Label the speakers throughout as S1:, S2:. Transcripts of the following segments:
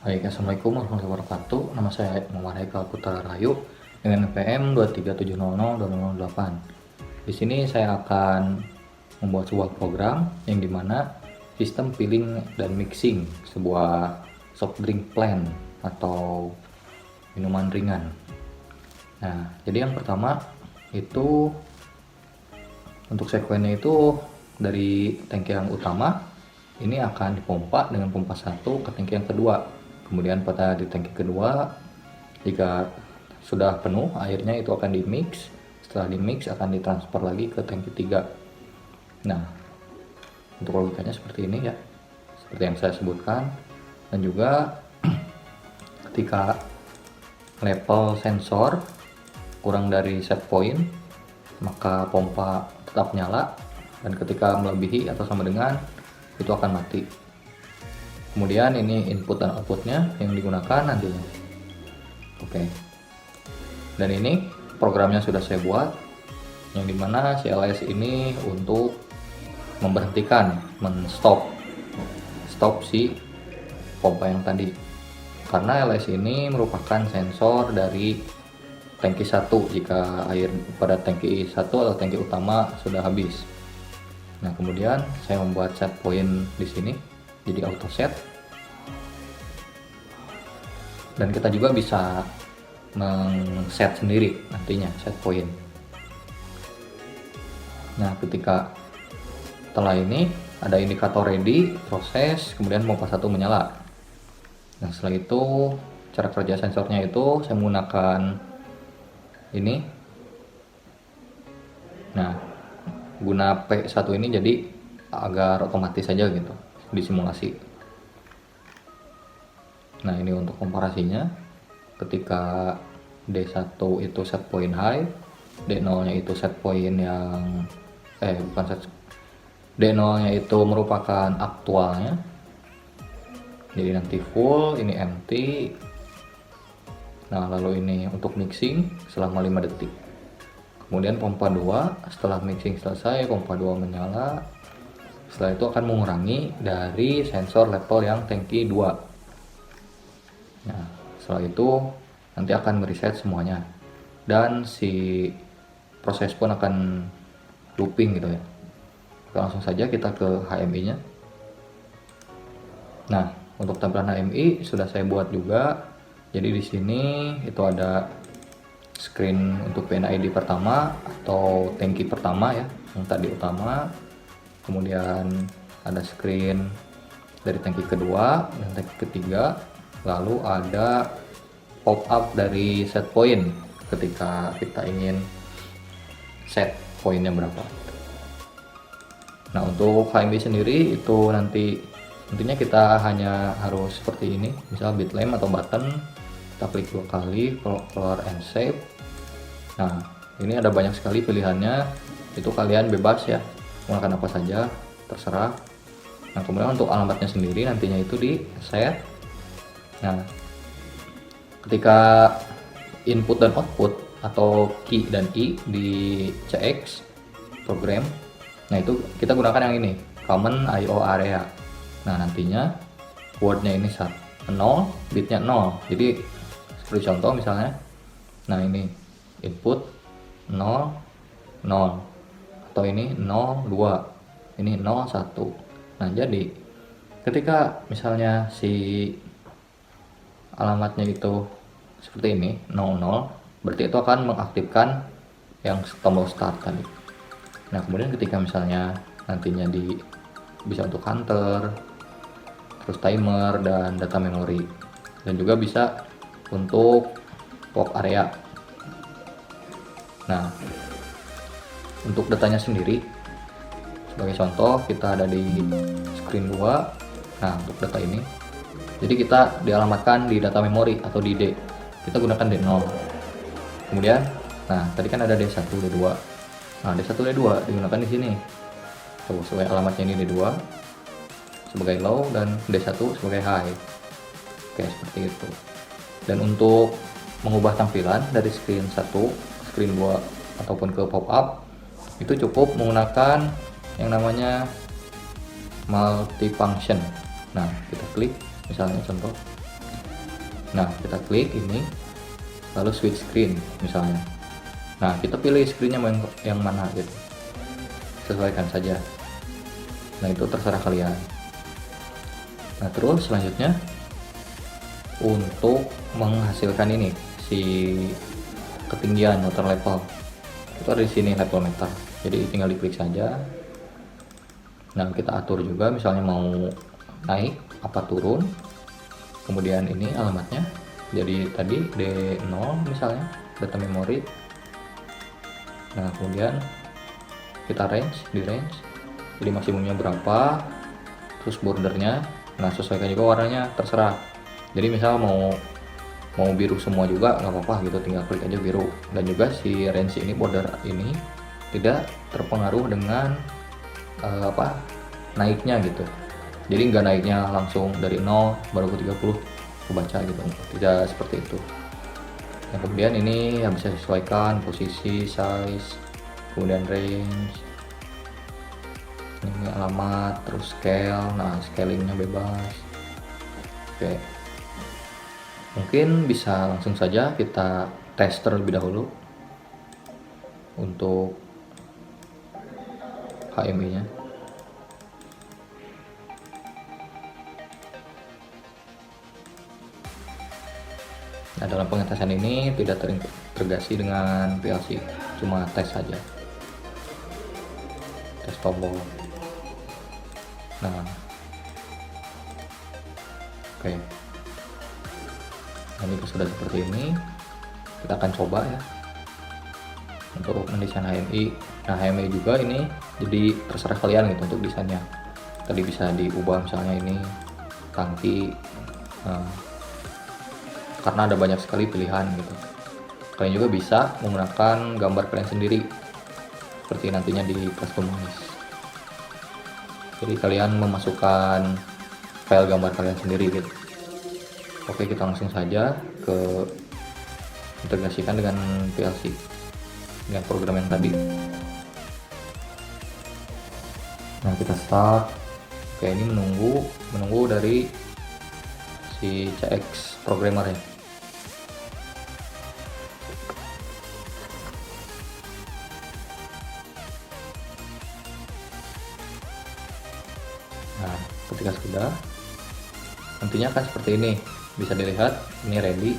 S1: Baik, assalamualaikum warahmatullahi wabarakatuh. Nama saya Muhammad Haikal Putra Rahayu dengan NPM 237002008. Di sini saya akan membuat sebuah program yang dimana sistem filling dan mixing sebuah soft drink blend atau minuman ringan. Nah, jadi yang pertama itu untuk sekuennya itu dari tangki yang utama ini akan dipompa dengan pompa 1 ke tangki yang kedua. Kemudian pada di tangki kedua, jika sudah penuh airnya itu akan di mix. Setelah di mix akan ditransfer lagi ke tangki 3. Nah, untuk logikanya seperti ini ya, seperti yang saya sebutkan. Dan juga ketika level sensor kurang dari set point, maka pompa tetap nyala, dan ketika melebihi atau sama dengan itu akan mati. Kemudian ini input dan outputnya yang digunakan nantinya. Oke. Dan ini programnya sudah saya buat, yang dimana CLS ini untuk memberhentikan, stop si pompa yang tadi. Karena LS ini merupakan sensor dari tangki 1 jika air pada tangki 1 atau tangki utama sudah habis. Nah, kemudian saya membuat set point di sini jadi auto set. Dan kita juga bisa men-set sendiri nantinya set point. Nah, ketika setelah ini ada indikator ready, proses, kemudian pompa 1 menyala. Nah, setelah itu cara kerja sensornya itu saya menggunakan ini. Nah, guna P1 ini jadi agar otomatis saja gitu disimulasi. Nah, ini untuk komparasinya. Ketika D1 itu set point high, D0 nya itu set point yang D0 nya itu merupakan aktualnya. Jadi nanti full, ini empty. Nah, lalu ini untuk mixing selama 5 detik. Kemudian pompa 2, setelah mixing selesai, pompa 2 menyala. Setelah itu akan mengurangi dari sensor level yang tangki 2. Nah, setelah itu nanti akan mereset semuanya. Dan si proses pun akan looping gitu ya. Langsung saja kita ke HMI-nya. Nah, untuk tampilan HMI sudah saya buat juga. Jadi di sini itu ada screen untuk PNID pertama atau tangki pertama ya, yang tadi utama. Kemudian ada screen dari tangki kedua dan tangki ketiga. Lalu ada pop up dari set point ketika kita ingin set poinnya berapa. Nah, untuk HMI sendiri itu nantinya kita hanya harus seperti ini, misal bit lamp atau button, kita klik 2 kali, color and shape. Nah, ini ada banyak sekali pilihannya, itu kalian bebas ya, menggunakan apa saja, terserah. Nah, kemudian untuk alamatnya sendiri nantinya itu di set. Nah, ketika input dan output atau key dan I di CX program, nah itu kita gunakan yang ini, common IO area. Nah, nantinya wordnya ini 0, bitnya 0. Jadi seperti contoh misalnya, nah ini input 0, 0, atau ini 0, 2, ini 0, 1. Nah, jadi ketika misalnya si alamatnya itu seperti ini 00, berarti itu akan mengaktifkan yang tombol start tadi. Nah, kemudian ketika misalnya nantinya bisa untuk counter, terus timer dan data memori, dan juga bisa untuk work area. Nah, untuk datanya sendiri sebagai contoh kita ada di screen 2. Nah, untuk data ini jadi kita dialamatkan di data memori atau di D. Kita gunakan D0. Kemudian, nah tadi kan ada D1, D2. Nah, D1, D2 digunakan di sini. Tuh, sesuai alamatnya ini D2 sebagai low dan D1 sebagai high. Oke, seperti itu. Dan untuk mengubah tampilan dari screen 1, screen 2 ataupun ke pop up, itu cukup menggunakan yang namanya multifunction. Nah, kita klik misalnya contoh Nah, kita klik ini, lalu switch screen misalnya. Nah, kita pilih screennya yang mana gitu, sesuaikan saja. Nah, itu terserah kalian. Nah, terus selanjutnya untuk menghasilkan ini si ketinggian water level itu ada di sini, level meter. Jadi tinggal diklik saja. Nah, kita atur juga misalnya mau naik apa turun. Kemudian ini alamatnya. Jadi tadi D0 misalnya, data memori. Nah, kemudian kita di range. Jadi maksimumnya berapa, terus bordernya. Nah, sesuaikan juga warnanya, terserah. Jadi misal mau biru semua juga nggak apa-apa gitu, tinggal klik aja biru. Dan juga si range ini, border ini tidak terpengaruh dengan naiknya gitu. Jadi nggak naiknya langsung dari 0 baru ke 30 kebaca gitu, tidak seperti itu. Yang kemudian ini yang bisa disesuaikan posisi, size, kemudian range, ini alamat, terus scale. Nah, scalingnya bebas. Oke, mungkin bisa langsung saja kita tes terlebih dahulu untuk HMI nya. Nah, dalam pengetesan ini tidak terintegrasi dengan PLC, cuma tes saja, tes tombol. Nah, oke. Nah, ini sudah seperti ini. Kita akan coba ya untuk mendesain HMI. Nah, HMI juga ini jadi terserah kalian gitu untuk desainnya. Tadi bisa diubah misalnya ini tangki. Karena ada banyak sekali pilihan gitu. Kalian juga bisa menggunakan gambar kalian sendiri seperti nantinya di customize. Jadi kalian memasukkan file gambar kalian sendiri gitu. Oke, kita langsung saja ke integrasikan dengan PLC, dengan program yang tadi. Nah, kita start. Oke, ini menunggu dari si CX programmer ya. Nah, ketika sudah, nantinya akan seperti ini. Bisa dilihat ini ready.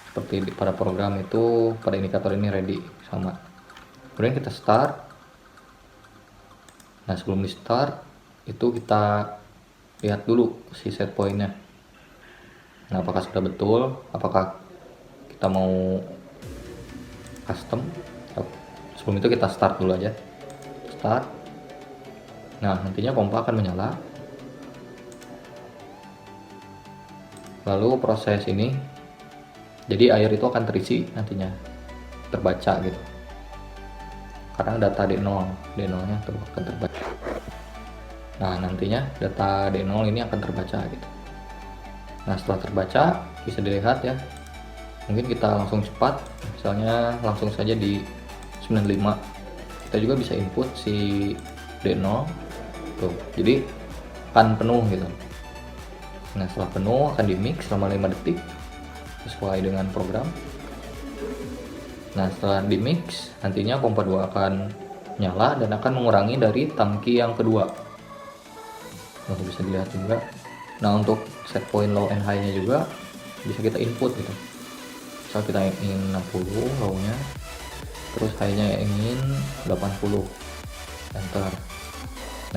S1: Seperti pada program itu, pada indikator ini ready sama. Kemudian kita start. Nah, sebelum di start itu kita lihat dulu si set pointnya. Nah, apakah sudah betul, apakah kita mau custom. Sebelum itu kita start dulu aja. Start. Nah, nantinya pompa akan menyala. Lalu proses ini, jadi air itu akan terisi nantinya, terbaca gitu. Karena data D0 nya tuh akan terbaca. Nah, nantinya data D0 ini akan terbaca gitu. Nah, setelah terbaca bisa dilihat ya. Mungkin kita langsung cepat, misalnya langsung saja di 95. Kita juga bisa input si D0 tuh. Jadi akan penuh gitu. Nah, setelah penuh akan di mix selama 5 detik sesuai dengan program. Nah, setelah di mix nantinya pompa 2 akan nyala dan akan mengurangi dari tangki yang kedua. Nah, bisa dilihat juga. Nah, untuk set point low and high nya juga bisa kita input gitu. Misal kita ingin 60 low nya, terus high nya ingin 80, enter.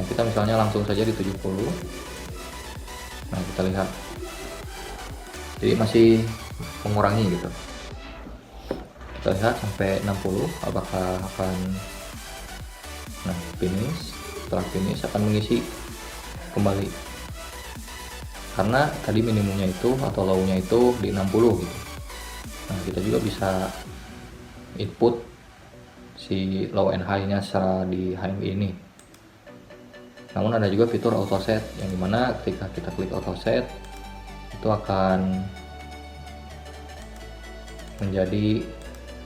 S1: Nah, kita misalnya langsung saja di 70. Nah, kita lihat, jadi masih mengurangi gitu. Kita lihat sampai 60 apakah akan finish. Setelah finish akan mengisi kembali, karena tadi minimumnya itu atau low-nya itu di 60 gitu. Nah, kita juga bisa input si low and high nya secara di HMI ini. Namun ada juga fitur auto set yang dimana ketika kita klik auto set itu akan menjadi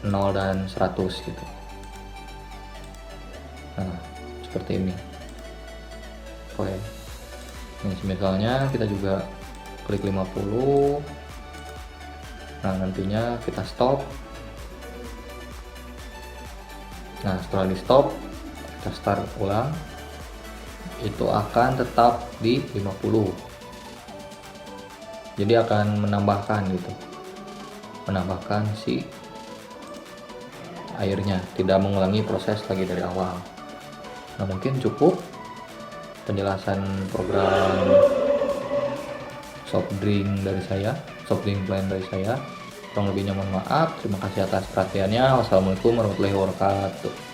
S1: 0 dan 100 gitu. Nah, seperti ini. Oke. Ini misalnya kita juga klik 50, Nah, nantinya kita stop. Nah, setelah di stop, kita start ulang. Itu akan tetap di 50. Jadi akan menambahkan gitu. Menambahkan si airnya, tidak mengulangi proses lagi dari awal. Nah, mungkin cukup penjelasan program soft drink dari saya, soft drink blend dari saya. Kurang lebihnya mohon maaf. Terima kasih atas perhatiannya. Wassalamualaikum warahmatullahi wabarakatuh.